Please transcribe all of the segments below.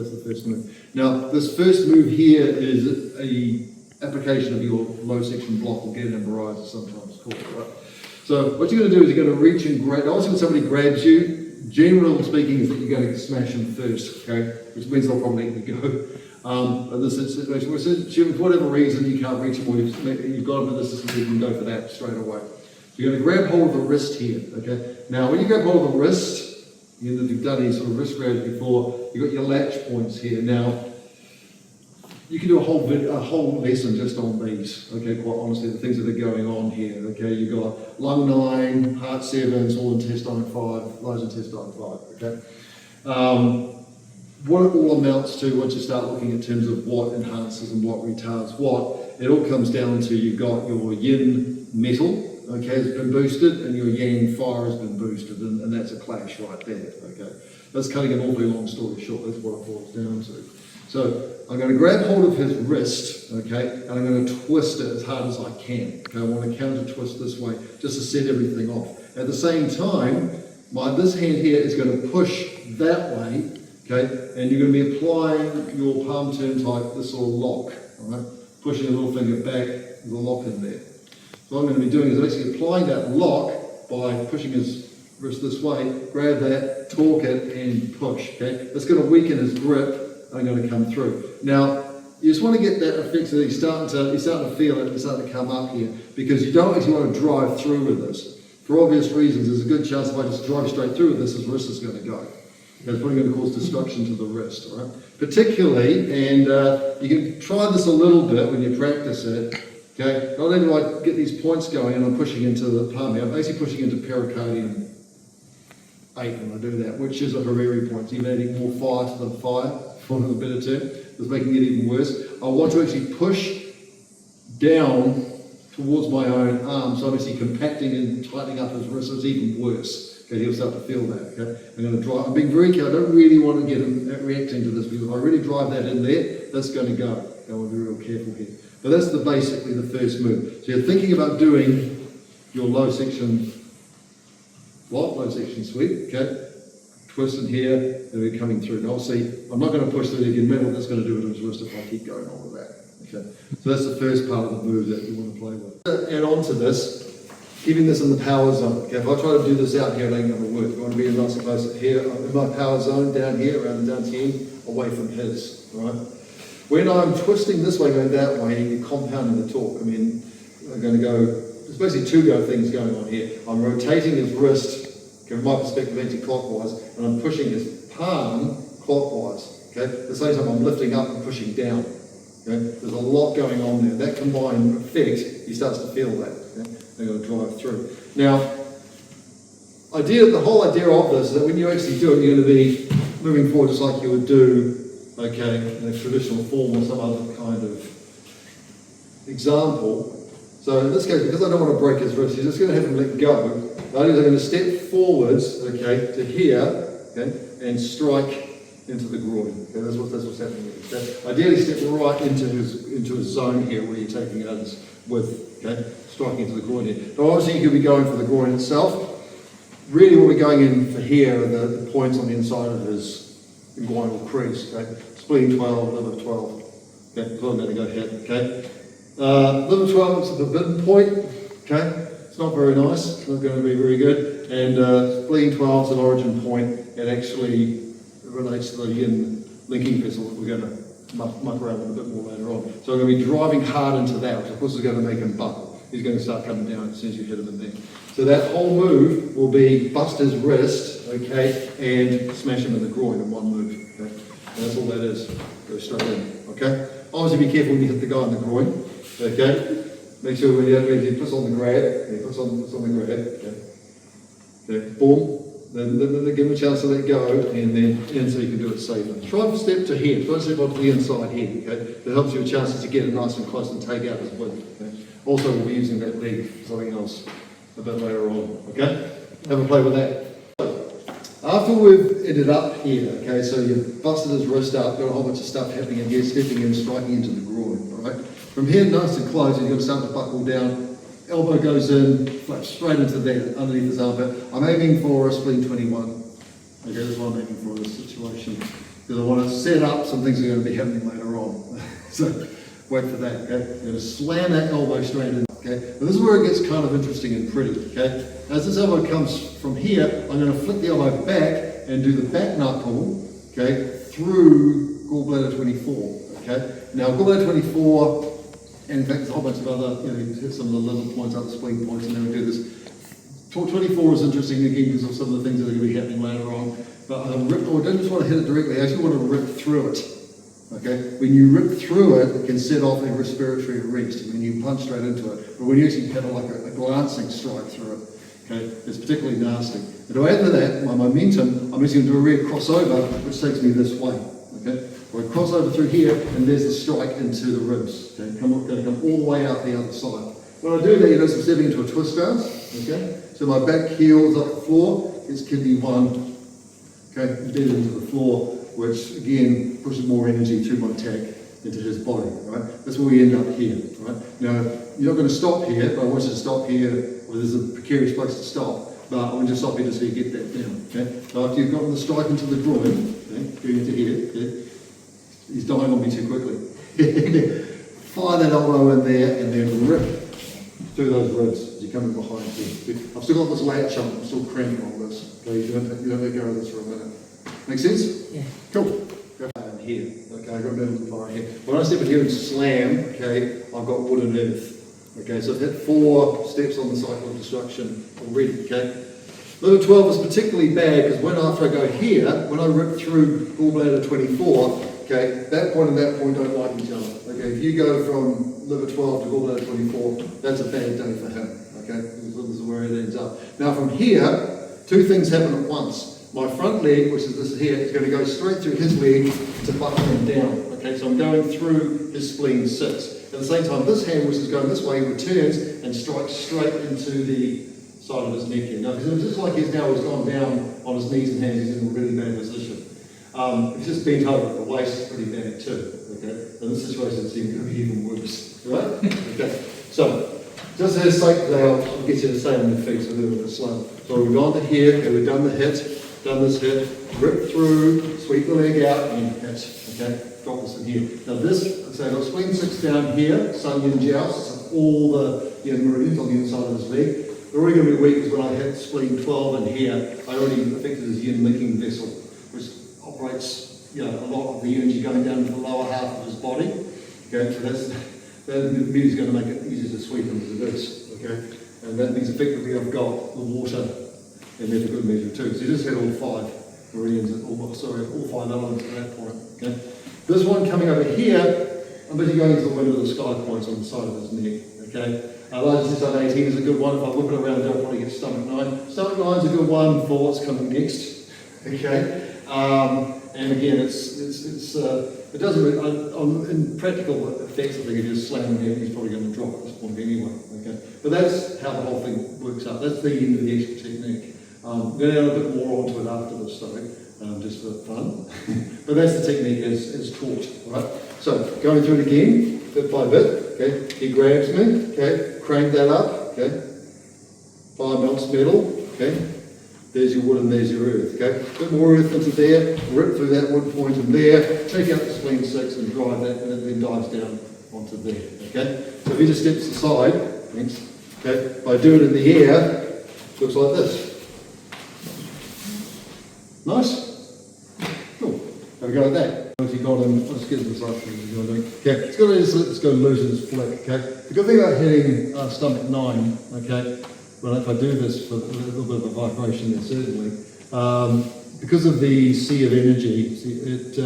That's the first move. Now, this first move here is a application of your low section block, or get and rise, as sometimes called, right? So what you're going to do is you're going to reach and grab. Obviously, when somebody grabs you, generally speaking, is that you're going to smash them first, okay? Which means they'll probably let you go. In this situation, assuming for whatever reason you can't reach them, or you've got them in this system, you can go for that straight away. So you're going to grab hold of the wrist here, okay? Now, when you grab hold of the wrist, if you've done any sort of wrist grabs before, you've got your latch points here. Now, you can do a whole lesson just on these, okay, quite honestly, the things that are going on here, okay? You've got lung 9, heart 7, small intestine 5, large intestine 5, okay? What it all amounts to, once you start looking in terms of what enhances and what retards what, it all comes down to you've got your yin metal, okay, has been boosted, and your yang fire has been boosted, and that's a clash right there, okay? That's cutting an awfully long story short, that's what it boils down to. So I'm going to grab hold of his wrist, okay, and I'm going to twist it as hard as I can. Okay, I want to counter twist this way, just to set everything off. At the same time, this hand here is going to push that way, okay, and you're going to be applying your palm turn type, this sort of lock, all right, pushing a little finger back with a lock in there. So what I'm going to be doing is basically applying that lock by pushing his wrist this way, grab that, torque it, and push, okay? That's going to weaken his grip. I'm going to come through. Now, you just want to get that effect so that you're starting to feel it, it's starting to come up here, because you don't actually want to drive through with this. For obvious reasons, there's a good chance if I just drive straight through with this, his wrist is going to go. It's probably going to cause destruction to the wrist, all right? Particularly, and you can try this a little bit when you practice it, okay? Not only do I get these points going and I'm pushing into the palm here, I'm basically pushing into pericardium 8 when I do that, which is a Hariri point. So you're adding more fire to the fire, for want of a better term. It's making it even worse. I want to actually push down towards my own arm, so I'm actually compacting and tightening up his wrist, so it's even worse. Okay, he'll start to feel that, okay? I'm going to drive, I'm being very careful, I don't really want to get him reacting to this, because if I really drive that in there, that's going to go. I want to be real careful here. But that's basically the first move. So you're thinking about doing your low section block, low section sweep, okay? Twist in here, and we're coming through. And obviously, I'm not going to push the leg in metal, that's going to do it to his wrist if I keep going on with that. Okay, so that's the first part of the move that you want to play with. Add on to this, keeping this in the power zone. Okay, if I try to do this out here, it ain't going to work. You want to be nice and close here, in my power zone, down here, around the dantian, away from his, right? When I'm twisting this way, going that way, you're compounding the torque. I mean, I'm going to go, there's basically two things going on here. I'm rotating his wrist, from my perspective, anti-clockwise, and I'm pushing his palm clockwise. Okay? At the same time, I'm lifting up and pushing down. Okay? There's a lot going on there. That combined effect, he starts to feel that. Okay? They're going to drive through. Now, the whole idea of this is that when you actually do it, you're going to be moving forward just like you would do, okay, in a traditional form or some other kind of example. So in this case, because I don't want to break his wrist, you're just going to have him let go. I'm going to step forwards, okay, to here, okay, and strike into the groin. Okay, that's what's happening here. Okay? Ideally, step right into his zone here where you're taking others with, okay, striking into the groin here. Now, obviously, you could be going for the groin itself. Really, what we're going in for here are the points on the inside of his inguinal crease. Okay, spleen 12, liver 12. Okay, so I'm going to go ahead. Okay, liver 12 looks at the bitten point. Okay. It's not very nice, it's not going to be very good. And spleen 12 is an origin point. It actually relates to the yin linking vessel that we're going to muck around with a bit more later on. So I'm going to be driving hard into that, which of course is going to make him buckle. He's going to start coming down as soon as you hit him in there. So that whole move will be bust his wrist, okay, and smash him in the groin in one move. Okay? And that's all that is. Go straight in, okay? Obviously be careful when you hit the guy in the groin, okay? Make sure when he puts on the grab, he puts on the grab, okay. Okay, boom. Then give him a chance to let go, and then in so you can do it safely. Try and step to here. Try and step onto the inside here, okay. That helps you a chance to get it nice and close and take out his width, okay. Also, we'll be using that leg for something else a bit later on, okay. Have a play with that. After we've ended up here, okay, so you've busted his wrist up, got a whole bunch of stuff happening in here, stepping in, striking into the groin, all right. From here, nice and close, you're going to start to buckle down. Elbow goes in, flaps straight into there, underneath his armpit. I'm aiming for a spleen 21. Okay, that's what I'm aiming for in this situation. because I want to set up some things that are going to be happening later on. So wait for that, okay? You're going to slam that elbow straight in, okay? And this is where it gets kind of interesting and pretty, okay? As this elbow comes from here, I'm going to flick the elbow back and do the back knuckle, okay, through gallbladder 24, okay? Now gallbladder 24, and in fact there's a whole bunch of other, you hit some of the liver points, other spleen points, and then we do this. 24 is interesting again because of some of the things that are going to be happening later on. But I don't just want to hit it directly, I actually want to rip through it. Okay? When you rip through it, it can set off a respiratory arrest when you punch straight into it. But when you actually have a glancing strike through it, okay, it's particularly nasty. And to add to that, my momentum, I'm just going to do a rear crossover, which takes me this way. Okay? So I cross over through here, and there's the strike into the ribs. Okay? Going to come all the way out the other side. When I do that, you notice I'm stepping into a twist stance. Okay? So my back heel is up the floor, it's kidney 1, okay, embedded into the floor, which again pushes more energy to my tack into his body, right? That's where we end up here, right? Now, you're not going to stop here, but I want you to stop here, well, there's a precarious place to stop, but I want you to stop here just so you get that down, okay? So after you've gotten the strike into the groin, okay, going into here, okay, he's dying on me too quickly. Fire that elbow in there and then rip through those ribs as you're coming behind here. I've still got this latch up, I'm still cramping on this. Okay, you don't let go of this for a minute. Make sense? Yeah. Cool. Go in here. Okay, I've got a bit of fire here. When I step in here and slam, okay, I've got wood and earth. Okay, so I've hit 4 steps on the cycle of destruction already, okay? Level 12 is particularly bad because after I go here, when I rip through gallbladder 24, okay, that point and that point don't like each other. Okay, if you go from liver 12 to gallbladder 24, that's a bad day for him. Okay, this is where it ends up. Now from here, 2 things happen at once. My front leg, which is this here, is going to go straight through his leg to buckle him down. Okay, so I'm going through his spleen 6. At the same time, this hand, which is going this way, returns and strikes straight into the side of his neck here. Now, it's just like he's gone down on his knees and hands, he's in a really bad position. He's just bent over at the waist, is pretty bad too. Okay, in this situation, it's even going to be even worse. Right? Okay, so just as sake today, I'll get you to stay on your feet so a little bit slow. So we've gone to here, okay, we've done the hit, done this hit, rip through, sweep the leg out, and hit. Okay, drop this in here. Now this, so I've got spleen 6 down here, sun yin joust, so all the meridians on the inside of his leg. They're already going to be weak because when I hit spleen 12 in here, I already affected his yin linking vessel, which operates a lot of the energy going down to the lower half of his body. Okay, so that is going to make it easier to sweep into this. Okay, and that means effectively I've got the water in there for good measure too. So you just had all 5 meridians, all 5 elements at that point. Okay, this one coming over here, I'm busy going to the window of the sky points on the side of his neck. Okay, largest on 18 is a good one. If I whip it around, I'll probably get stomach 9. Stomach 9 is a good one for what's coming next. Okay. And again, it doesn't really, in practical effects, I think if you just slam him down, he's probably going to drop at this point anyway. Okay, but that's how the whole thing works out. That's the end of the actual technique. I'm going to add a bit more onto it after this, though, just for fun. But that's the technique as taught. Right. So going through it again, bit by bit. Okay, he grabs me. Okay, crank that up. Okay, fire melts metal. Okay. There's your wood and there's your earth, okay? A bit more earth into there, rip through that wood point in there, take out the spleen 6 and drive that, and it then dives down onto there, okay? So if he just steps aside, thanks, okay? If I do it in the air, looks like this. Nice? Cool. Have a go at that. If you got him, let's get this up. Okay, let's go loosen his flick, okay? The good thing about hitting stomach 9, okay? Well, if I do this for a little bit of a vibration there, certainly, because of the sea of energy, it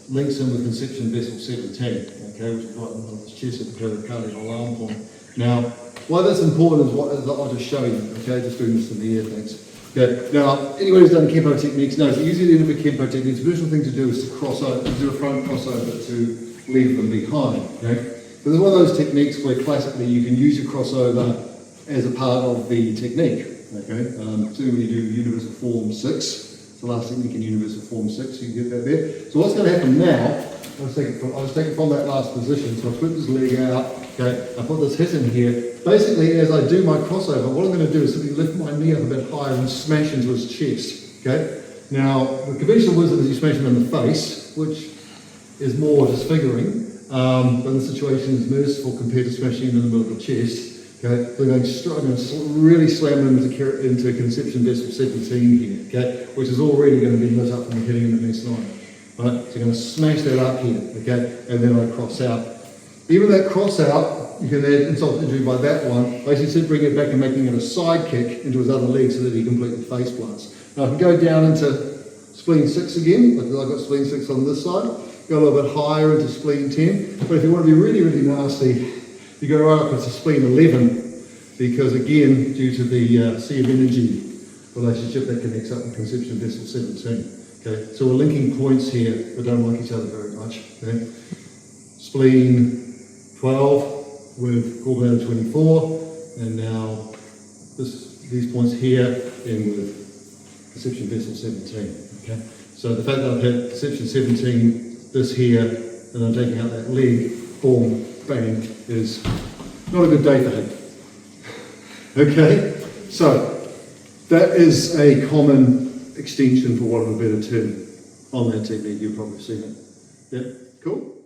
links in with conception vessel 17, okay, which is right on the chest of the pericardial alarm point. Now, why that's important is I'll just show you, okay, just doing this in the air, thanks. Okay, now, anyone who's done Kenpo techniques knows that usually the end of a Kenpo technique, the visual thing to do is to cross over, do a front crossover to leave them behind, okay? So there's one of those techniques where classically you can use your crossover as a part of the technique, okay? Certainly when you do universal form 6, it's the last technique in universal form 6, you can get that there. So what's going to happen now, I was taking from that last position, so I flip this leg out, okay, I put this hit in here. Basically, as I do my crossover, what I'm going to do is simply lift my knee up a bit higher and smash into his chest, okay? Now, the conventional wisdom is you smash them in the face, which is more disfiguring, but the situation is merciful compared to smashing them in the middle of the chest. Okay, they're going to really slam them into conception vessel 17 here, okay, which is already going to be lit up from the heading in the S9. Right, so you're going to smash that up here, okay, and then I cross out. Even that cross out, you can add insult to injury by that one, basically bring it back and making it a side kick into his other leg so that he completely face blast. Now I can go down into spleen 6 again, like I've got spleen 6 on this side, go a little bit higher into spleen 10, but if you want to be really, really nasty, you go right up into spleen 11, because again, due to the sea of energy relationship that connects up with conception vessel 17. Okay, so we're linking points here that don't like each other very much. Okay, spleen 12 with gallbladder 24, and now these points here in with conception vessel 17. Okay, so the fact that I've had conception 17, this here, and I'm taking out that leg, boom, bang, is not a good day for him. Okay, so that is a common extension, for want of a better term, on that technique. You've probably seen it. Yeah, cool.